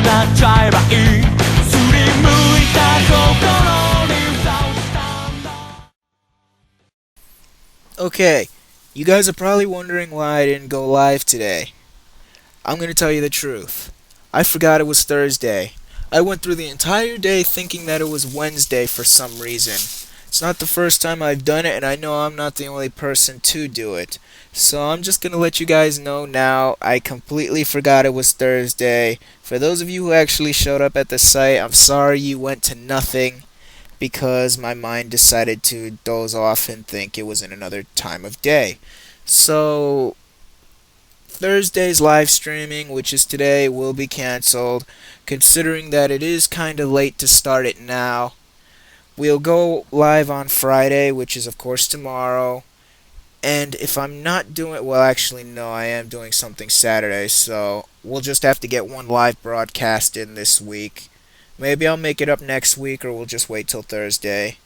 なっちゃえばいいすりむいた心に蓋をしたんだ Okay, you guys are probably wondering why I didn't go live today. I'm going to tell you the truth. I forgot it was Thursday. I went through the entire day thinking that it was Wednesday for some reason. It's not the first time I've done it, and I know I'm not the only person to do it. So I'm just going to let you guys know now, I completely forgot it was Thursday. For those of you who actually showed up at the site, I'm sorry you went to nothing, because my mind decided to doze off and think it was in another time of day. So Thursday's live streaming, which is today, will be cancelled, considering that it is kind of late to start it now. We'll go live on Friday, which is of course tomorrow. And if I'm not doing, well, actually no, I am doing something Saturday, so we'll just have to get one live broadcast in this week. Maybe I'll make it up next week, or we'll just wait till Thursday.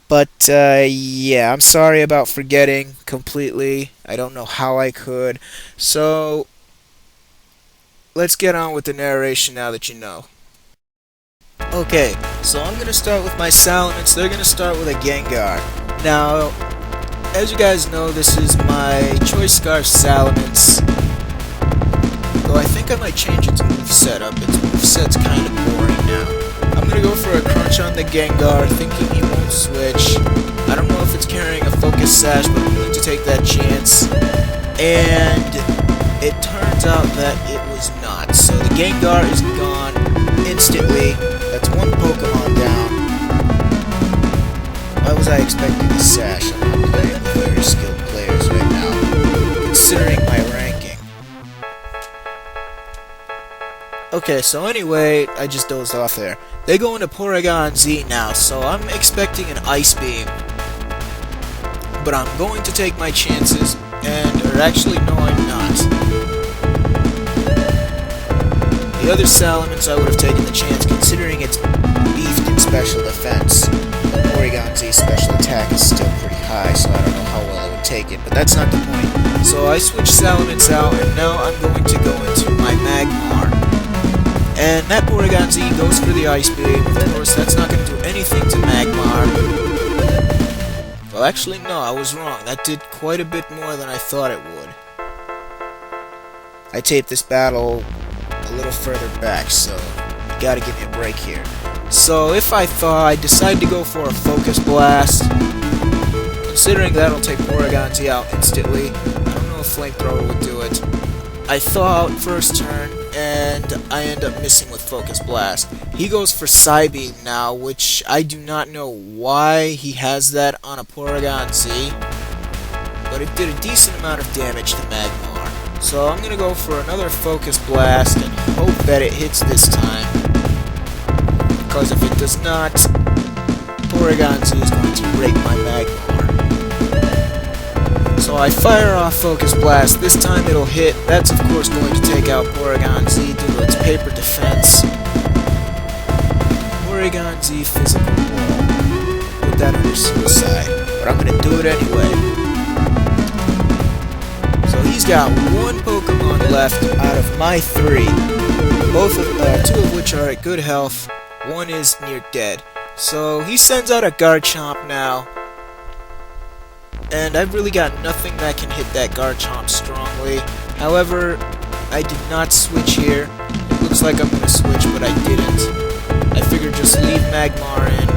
But, yeah, I'm sorry about forgetting completely. I don't know how I could. So, let's get on with the narration now that you know. Okay, so I'm going to start with my Salamence. They're going to start with a Gengar. Now, as you guys know, this is my Choice Scarf Salamence. Though I think I might change its moveset up. Its moveset's kind of boring now. I'm going to go for a Crunch on the Gengar, thinking he won't switch. I don't know if it's carrying a Focus Sash, but I'm willing to take that chance. And it turns out that it was not. So the Gengar is gone instantly. That's one Pokemon down. Why was I expecting a Sash? I'm not playing with very skilled players right now, considering my ranking. Okay, so anyway, I just dozed off there. They go into Porygon Z now, so I'm expecting an Ice Beam. But I'm going to take my chances, or actually, no, I'm not. The other Salamence I would have taken the chance, considering it's beefed in special defense. The Porygon Z special attack is still pretty high, so I don't know how well I would take it, but that's not the point. So I switched Salamence out, and now I'm going to go into my Magmar. And that Porygon Z goes for the Ice Beam. Of course, that's not going to do anything to Magmar. Well, actually, no, I was wrong. That did quite a bit more than I thought it would. I taped this battle a little further back, so you gotta give me a break here. So, if I decide to go for a Focus Blast, considering that'll take Porygon Z out instantly. I don't know if Flamethrower would do it. I thaw out first turn, and I end up missing with Focus Blast. He goes for Psybeam now, which I do not know why he has that on a Porygon Z, but it did a decent amount of damage to Magmar. So I'm going to go for another Focus Blast and hope that it hits this time, because if it does not, Porygon Z is going to break my Magmar. So I fire off Focus Blast. This time it'll hit. That's of course going to take out Porygon Z due to its paper defense. Porygon Z physical wall. Put that under suicide. But I'm going to do it anyway. So he's got one Pokemon left out of my three. Two of which are at good health. One is near dead. So he sends out a Garchomp now. And I've really got nothing that can hit that Garchomp strongly. However, I did not switch here. It looks like I'm going to switch, but I didn't. I figured just leave Magmar in,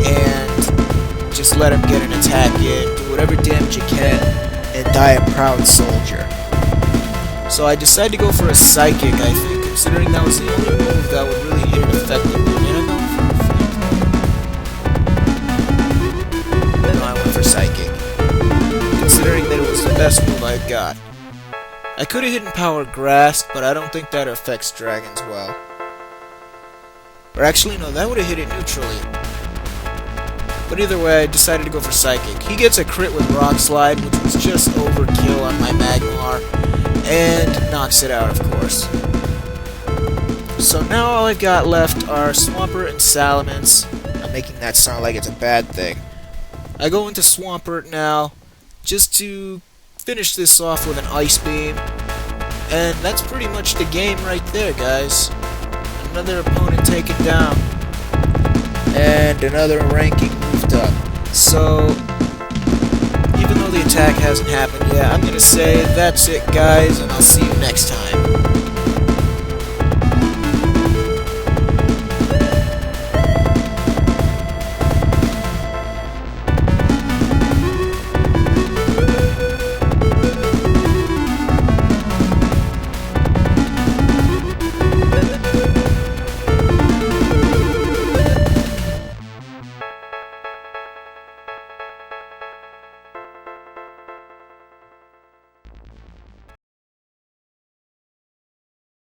and just let him get an attack in, do whatever damage you can, and die a proud soldier. So I decided to go for a Psychic, I think, considering that was the only move that would really hit it effectively. Psychic, considering that it was the best move I got. I could have hit Power Grass, but I don't think that affects dragons well. Or actually, no, that would have hit it neutrally. But either way, I decided to go for Psychic. He gets a crit with Rock Slide, which was just overkill on my Magmar, and knocks it out, of course. So now all I've got left are Swampert and Salamence. I'm making that sound like it's a bad thing. I go into Swampert now, just to finish this off with an Ice Beam, And that's pretty much the game right there, guys. Another opponent taken down. And another ranking moved up. So, even though the attack hasn't happened yet, I'm gonna say that's it, guys, and I'll see you next time.